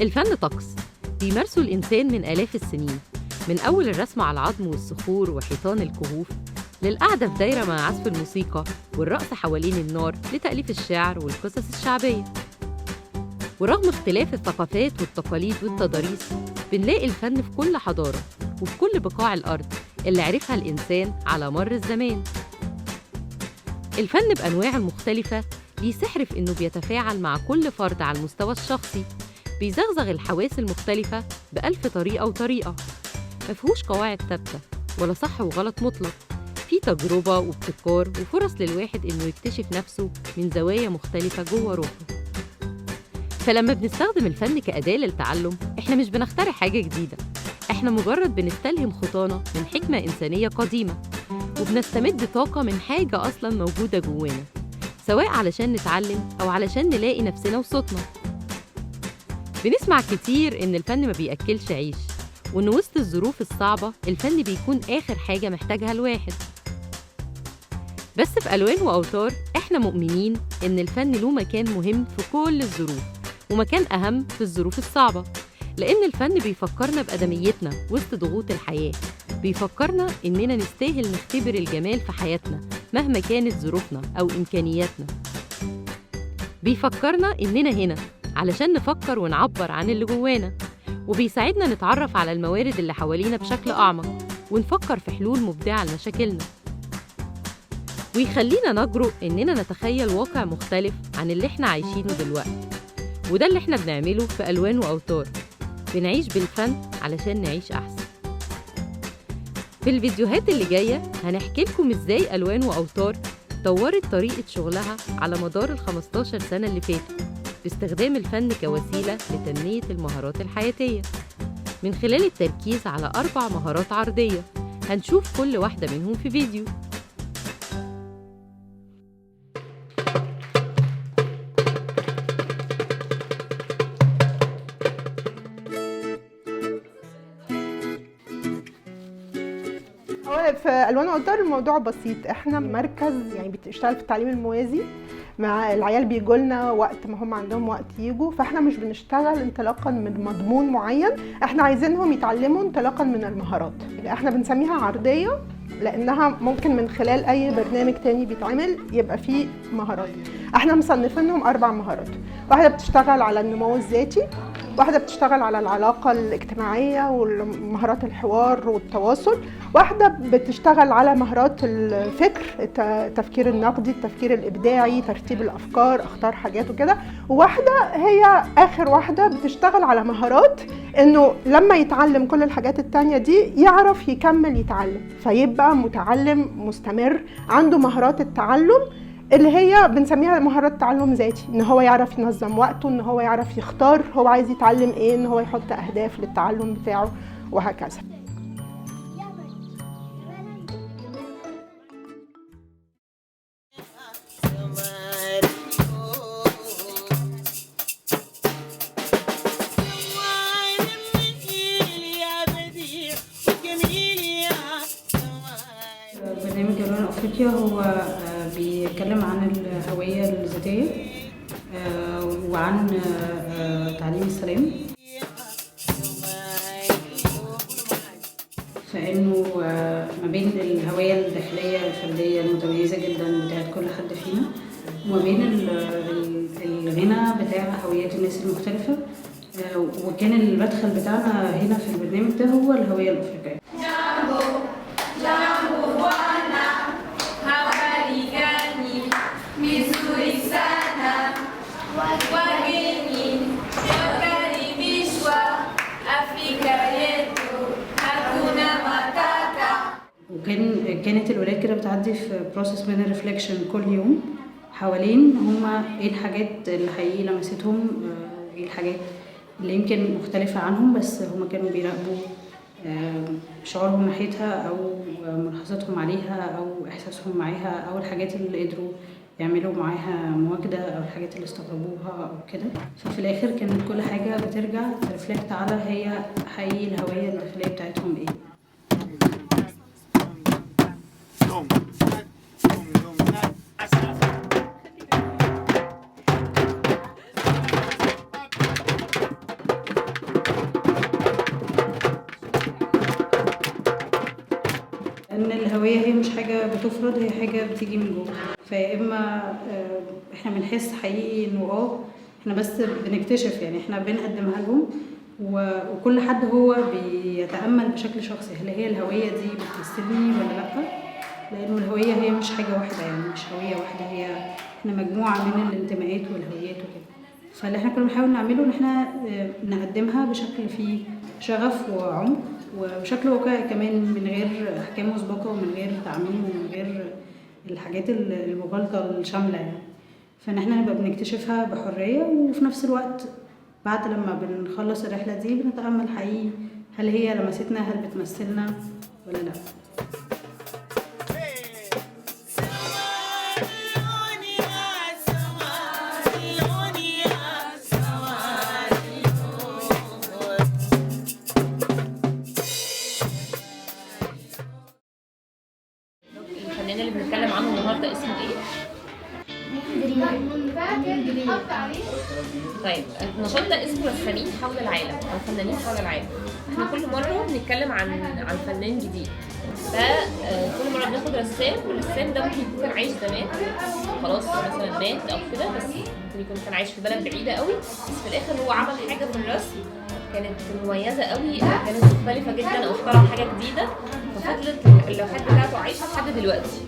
الفن طقس بيمارسه الإنسان من آلاف السنين، من أول الرسم على العظم والصخور وحيطان الكهوف للقعدة في دايرة مع عزف الموسيقى والرقص حوالين النار لتأليف الشعر والقصص الشعبية. ورغم اختلاف الثقافات والتقاليد والتضاريس بنلاقي الفن في كل حضارة وفي كل بقاع الأرض اللي عرفها الإنسان على مر الزمان. الفن بأنواعه المختلفة ليه سحر في إنه بيتفاعل مع كل فرد على المستوى الشخصي، بيزغزغ الحواس المختلفة بألف طريقة وطريقة، مفهوش قواعد ثابتة ولا صح وغلط مطلق، في تجربة وابتكار وفرص للواحد إنه يكتشف نفسه من زوايا مختلفة جوه روحه. فلما بنستخدم الفن كأداة للتعلم، إحنا مش بنخترع حاجة جديدة، إحنا مجرد بنستلهم خطانا من حكمة إنسانية قديمة، وبنستمد طاقة من حاجة أصلاً موجودة جوانا، سواء علشان نتعلم أو علشان نلاقي نفسنا وصوتنا. بنسمع كتير إن الفن ما بيأكلش عيش، وإن وسط الظروف الصعبة الفن بيكون آخر حاجة محتاجها الواحد. بس في ألوان وأوتار إحنا مؤمنين إن الفن له مكان مهم في كل الظروف، ومكان أهم في الظروف الصعبة، لأن الفن بيفكرنا بأدميتنا وسط ضغوط الحياة، بيفكرنا إننا نستاهل نختبر الجمال في حياتنا مهما كانت ظروفنا أو إمكانياتنا، بيفكرنا إننا هنا علشان نفكر ونعبر عن اللي جوانا، وبيساعدنا نتعرف على الموارد اللي حوالينا بشكل أعمق ونفكر في حلول مبدعة لمشاكلنا، ويخلينا نجرؤ إننا نتخيل واقع مختلف عن اللي إحنا عايشينه دلوقتي. وده اللي إحنا بنعمله في ألوان وأوتار، بنعيش بالفن علشان نعيش أحسن. في الفيديوهات اللي جاية هنحكي لكم إزاي ألوان وأوتار طورت طريقة شغلها على مدار ال15 سنة اللي فاتوا باستخدام الفن كوسيلة لتنمية المهارات الحياتية، من خلال التركيز على 4 مهارات عرضية هنشوف كل واحدة منهم في فيديو. في ألوان وأوتار الموضوع بسيط، احنا مركز يعني بتشتغل في التعليم الموازي، مع العيال بيجوا لنا وقت ما هم عندهم وقت يجوا، فاحنا مش بنشتغل انطلاقا من مضمون معين، احنا عايزينهم يتعلموا انطلاقا من المهارات. احنا بنسميها عرضية لانها ممكن من خلال اي برنامج تاني بيتعمل يبقى فيه مهارات. احنا مصنفينهم 4 مهارات، واحدة بتشتغل على النمو الذاتي، واحدة بتشتغل على العلاقة الاجتماعية ومهارات الحوار والتواصل، واحدة بتشتغل على مهارات الفكر، التفكير النقدي، التفكير الإبداعي، ترتيب الأفكار، أختار حاجات وكده، وواحدة هي آخر واحدة بتشتغل على مهارات إنه لما يتعلم كل الحاجات التانية دي يعرف يكمل يتعلم، فيبقى متعلم مستمر عنده مهارات التعلم اللي هي بنسميها مهارات تعلم ذاتي، ان هو يعرف ينظم وقته، ان هو يعرف يختار هو عايز يتعلم ايه، ان هو يحط اهداف للتعلم بتاعه وهكذا. برنامج ألوان أفريقيا هو بيتكلم عن الهوية الذاتية وعن تعليم السلام، فإنه ما بين الهوية الداخلية الفردية المتميزة جدا بتاعت كل حد فينا، وما بين الغنى بتاع هويات الناس المختلفة، وكان المدخل بتاعنا هنا في البرنامج ده هو الهوية الأفريقية. كانت الولاد كده بتعدي في بروسس من الريفليكشن كل يوم حوالين هما ايه الحاجات اللي حقيقي لمستهم، ايه الحاجات اللي يمكن مختلفة عنهم بس هما كانوا بيراقبوا شعورهم ناحيتها او ملاحظتهم عليها او احساسهم معاها او الحاجات اللي قدروا يعملوا معاها مواجدة او الحاجات اللي استغربوها او كده. ففي الاخر كانت كل حاجة بترجع ترفلكت على هي حقيقي الهوية الداخلية بتاعتهم ايه. ان الهويه هي مش حاجه بتفرض، هي حاجه بتيجي من جوه. فيا اما احنا بنحس حقيقي انه احنا بس بنكتشف، يعني احنا بنقدمها لهم، وكل حد هو بيتامل بشكل شخصي هل هي الهويه دي بتمثلني ولا لا. لانه الهويه هي مش حاجه واحده، يعني مش هويه واحده، هي احنا مجموعه من الانتماءات والهويات وكده. فاللي احنا كنا بنحاول نعمله ان احنا نقدمها بشكل فيه شغف وعمق وبشكل واقعي كمان، من غير احكام مسبقه ومن غير تعميم ومن غير الحاجات المغالطه الشامله يعني. فان احنا نبقى بنكتشفها بحريه، وفي نفس الوقت بعد لما بنخلص الرحله دي بنتامل حقيقي هل هي لمستنا، هل بتمثلنا ولا لا. الفنان اللي بنتكلم عنه النهارده اسمه ايه؟ طيب النشاط ده اسمه رسامين حول العالم او فنانين حول العالم. احنا كل مره بنتكلم عن فنان جديد، فكل مره بناخد رسام، والرسام ده ممكن يكون عايش زمان خلاص مثلا مات او كده، بس ممكن يكون كان عايش في بلد بعيده قوي، بس في الاخر هو عمل حاجه في الرسم كانت مميزه قوي، كانت مختلفه جدا، او اخترع حاجه جديده، ففضلت اللوحات بتاعته عايشه لحد دلوقتي.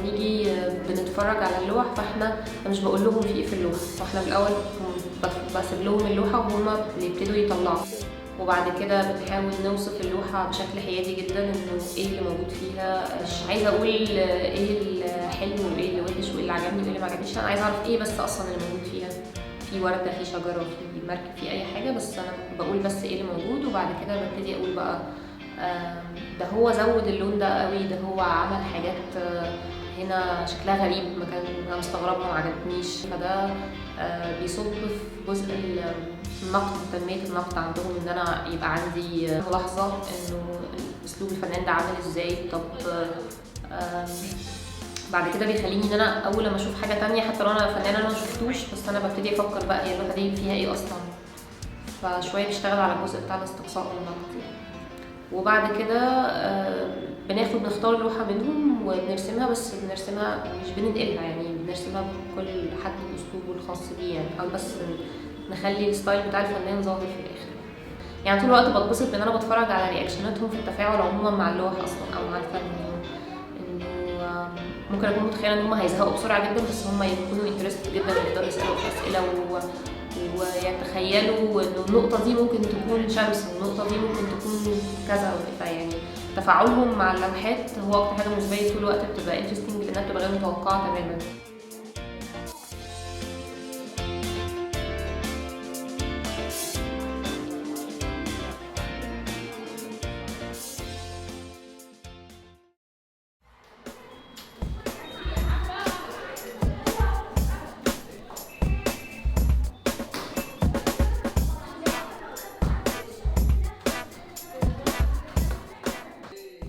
نيجي بنتفرج على اللوح، فاحنا مش بقول لهم في ايه في اللوحه، فاحنا بالاول بسيب لهم اللوحه وهم بيبتدوا يطلعوا، وبعد كده بنحاول نوصف اللوحه بشكل حيادي جدا انه ايه اللي موجود فيها. مش عايزه اقول ايه الحلو وايه اللي وحش وايه اللي عجبني وايه اللي ما عجبنيش، انا عايزه اعرف ايه بس اصلا اللي موجود فيها، في ورده، في شجره، في مركب، في اي حاجه، بس انا بقول بس ايه اللي موجود، وبعد كده ببتدي اقول بقى ده هو زود اللون ده قوي، ده هو عمل حاجات هنا شكلها غريب، مكان انا مستغربها ما عجبتنيش. فده بيصب في جزء النقد، تنميه النقد عندهم، ان انا يبقى عندي ملاحظه انه اسلوب الفنان ده عامل ازاي. طب بعد كده بيخليني ان انا اول لما اشوف حاجه تانية حتى لو انا فنانه انا ما شفتوش، بس انا ببتدي افكر بقى هي اللوحه دي فيها ايه اصلا، فشويه بيشتغل على الجزء بتاع الاستقصاء والنقد. وبعد كده بنختار لوحة منهم وبنرسمها، بس بنرسمها مش بننقلها، يعني بنرسمها بكل حد بأسلوبه الخاص بيه، يعني أو بس نخلي الستايل بتاع الفنان ظاهر في الآخر. يعني طول الوقت بتبسط بإن أنا بتفرج على رياكشناتهم في التفاعل عموما مع اللوح أصلا أو مع الفن، إنه ممكن أكون متخيلة إن هم هيزهقوا بسرعة جدا، بس هم يكونوا انترستد جدا ويقدروا يسألوا أسئلة ويتخيلوا إنه النقطة دي ممكن تكون شمس والنقطة دي ممكن تكون كذا. يعني تفاعلهم مع اللوحات هو اكتر حاجه بالنسبه لي طول الوقت بتبقى انترستنج، لانها بتبقى غير متوقعه تماما.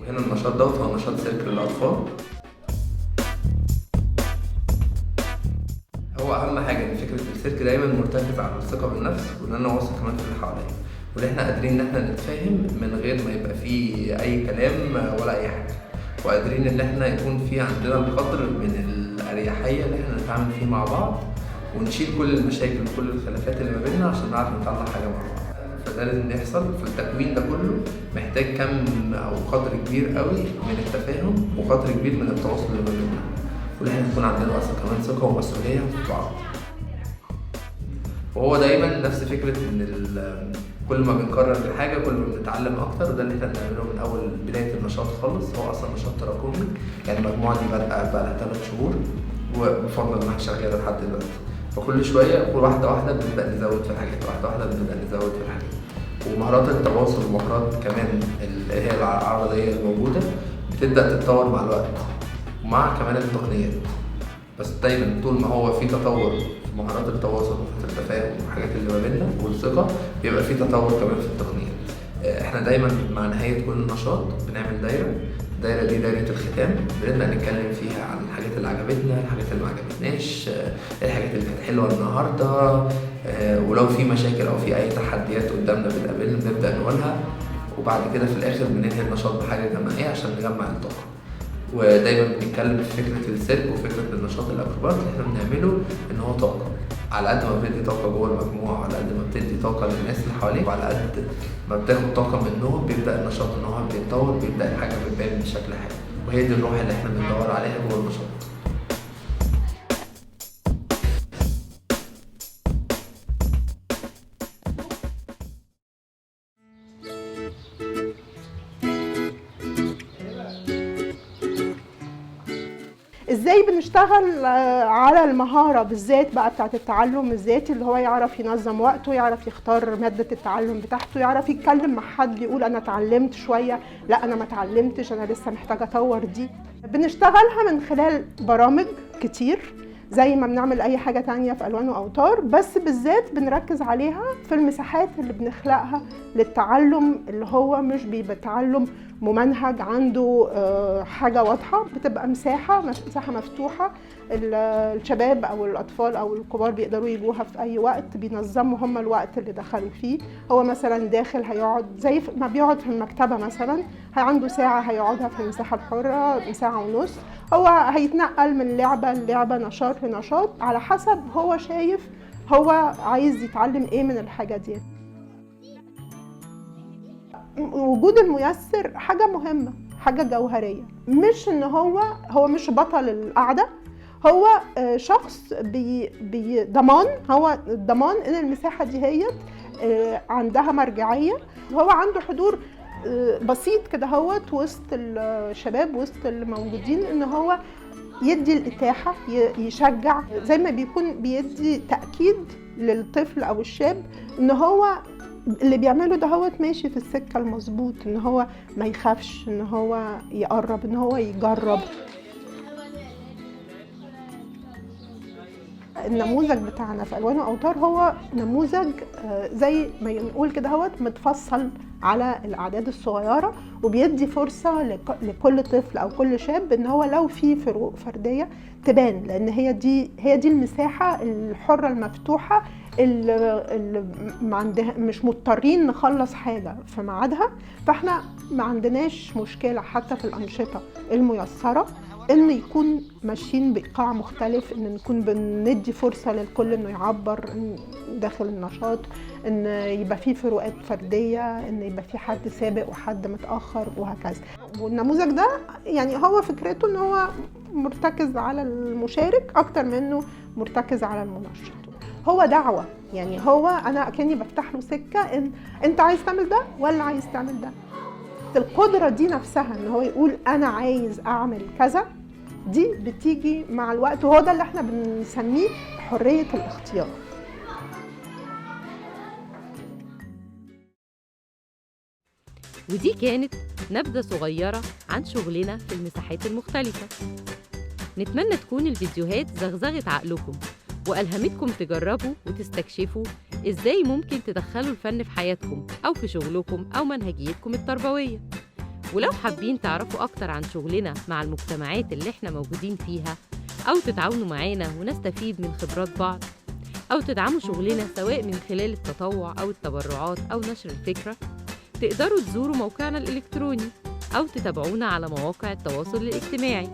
هنا النشاط دوت هو نشاط سيرك للأطفال. هو أهم حاجة إن فكرة السيرك دايما مرتكز على الثقة بالنفس، وإن أنا واثق كمان في اللي حواليا، وإن إحنا قادرين إن إحنا نتفاهم من غير ما يبقى فيه أي كلام ولا أي حاجة، وقادرين إن إحنا يكون في عندنا القدر من الأريحية اللي إحنا نتعامل فيه مع بعض، ونشيل كل المشاكل وكل الخلافات اللي ما بيننا عشان نعرف نطلع حاجة مع بعض. فده لازم يحصل في التكوين ده كله، محتاج كم او قدر كبير قوي من التفاهم وقدر كبير من التواصل اللي ما بيننا، وان احنا يكون عندنا اصلا كمان ثقه ومسؤوليه في بعض. وهو دايما نفس فكره ان كل ما بنكرر الحاجه كل ما بنتعلم اكتر، وده اللي احنا بنعمله من اول بدايه النشاط خالص. هو اصلا نشاط تراكمي، يعني المجموعه دي بقى لها 3 شهور وبفضل انها شغاله لحد دلوقتي، فكل شويه واحده واحده بنبدا نزود في الحاجات، واحده واحده بنبدا نزود في الحاجات. ومهارات التواصل ومهارات كمان اللي هي العرضيه الموجوده بتبدا تتطور مع الوقت ومع كمان التقنيات. بس دايما طول ما هو في تطور في مهارات التواصل ومهارات التفاهم والحاجات اللي ما بيننا والثقه، بيبقى في تطور كمان في التقنيات. احنا دايما مع نهايه كل نشاط بنعمل الدايره دي دايره الختام، بنبدا نتكلم فيها عن الحاجات اللي عجبتنا، الحاجات اللي ما عجبتناش، الحاجات اللي كانت حلوه النهارده، ولو في مشاكل او في اي تحديات قدامنا بنقابلنا بنبدا نقولها، وبعد كده في الاخر بننهي النشاط بحاجه جماعيه عشان نجمع الطاقه. ودايما بنتكلم في فكره السلك وفكره النشاط الاكروبات اللي احنا بنعمله ان هو طاقه. على قد ما بتدي طاقه جوه المجموعه، وعلى قد ما بتدي طاقه للناس اللي حواليك، وعلى قد ما بتاخد طاقه منهم بيبدا النشاط ان هو بيتطور، بيبدا الحاجه بتبان بشكل حلو. وهي دي الروح اللي احنا بندور عليها جوه النشاط. ازاي بنشتغل على المهارة بالذات بقى بتاعت التعلم الذاتي، اللي هو يعرف ينظم وقته، يعرف يختار مادة التعلم بتاعته، يعرف يتكلم مع حد يقول انا اتعلمت شوية، لا انا ما اتعلمتش، انا لسه محتاجة اطور دي. بنشتغلها من خلال برامج كتير زي ما بنعمل اي حاجة تانية في ألوان وأوتار، بس بالذات بنركز عليها في المساحات اللي بنخلقها للتعلم، اللي هو مش بيبقى تعلم ممنهج عنده حاجة واضحة، بتبقى مساحة مفتوحة الشباب أو الأطفال أو الكبار بيقدروا يجوها في أي وقت، بينظموا هم الوقت اللي دخلوا فيه. هو مثلا داخل هيقعد زي ما بيقعد في المكتبة مثلا، عنده ساعة هيقعدها في المساحة الحرة، ساعة ونص، هو هيتنقل من لعبة للعبة، نشاط لنشاط، على حسب هو شايف هو عايز يتعلم ايه من الحاجة دي. وجود الميسر حاجة مهمة، حاجة جوهرية، مش ان هو مش بطل القعدة، هو شخص ضمان، هو الضمان ان المساحة دي هي عندها مرجعية، وهو عنده حضور بسيط كده هوت وسط الشباب وسط الموجودين، ان هو يدي الاتاحه، يشجع، زي ما بيكون بيدي تاكيد للطفل او الشاب ان هو اللي بيعمله ده هوت ماشي في السكه المظبوط، ان هو ما يخافش، ان هو يقرب، ان هو يجرب. النموذج بتاعنا في ألوان وأوتار هو نموذج زي ما نقول كده هوت متفصل على الأعداد الصغيرة، وبيدي فرصة لكل طفل أو كل شاب إن هو لو في فروق فردية تبان، لأن هي دي المساحة الحرة المفتوحة اللي مش مضطرين نخلص حاجة في ميعادها، فاحنا ما عندناش مشكلة حتى في الأنشطة الميسرة ان يكون ماشيين بايقاع مختلف، ان نكون بندي فرصه للكل انه يعبر داخل النشاط، ان يبقى فيه فروقات فرديه، ان يبقى فيه حد سابق وحد متاخر وهكذا. والنموذج ده يعني هو فكرته ان هو مرتكز على المشارك اكتر منه مرتكز على المنشط. هو دعوه، يعني هو انا كاني بفتح له سكه ان انت عايز تعمل ده ولا عايز تعمل ده. القدرة دي نفسها ان هو يقول انا عايز اعمل كذا، دي بتيجي مع الوقت، وهو ده اللي احنا بنسميه حرية الاختيار. ودي كانت نبذة صغيرة عن شغلنا في المساحات المختلفة. نتمنى تكون الفيديوهات زغزغت عقلكم وألهمتكم تجربوا وتستكشفوا إزاي ممكن تدخلوا الفن في حياتكم أو في شغلكم أو منهجيتكم التربوية. ولو حابين تعرفوا أكتر عن شغلنا مع المجتمعات اللي احنا موجودين فيها، أو تتعاونوا معانا ونستفيد من خبرات بعض، أو تدعموا شغلنا سواء من خلال التطوع أو التبرعات أو نشر الفكرة، تقدروا تزوروا موقعنا الإلكتروني أو تتابعونا على مواقع التواصل الاجتماعي.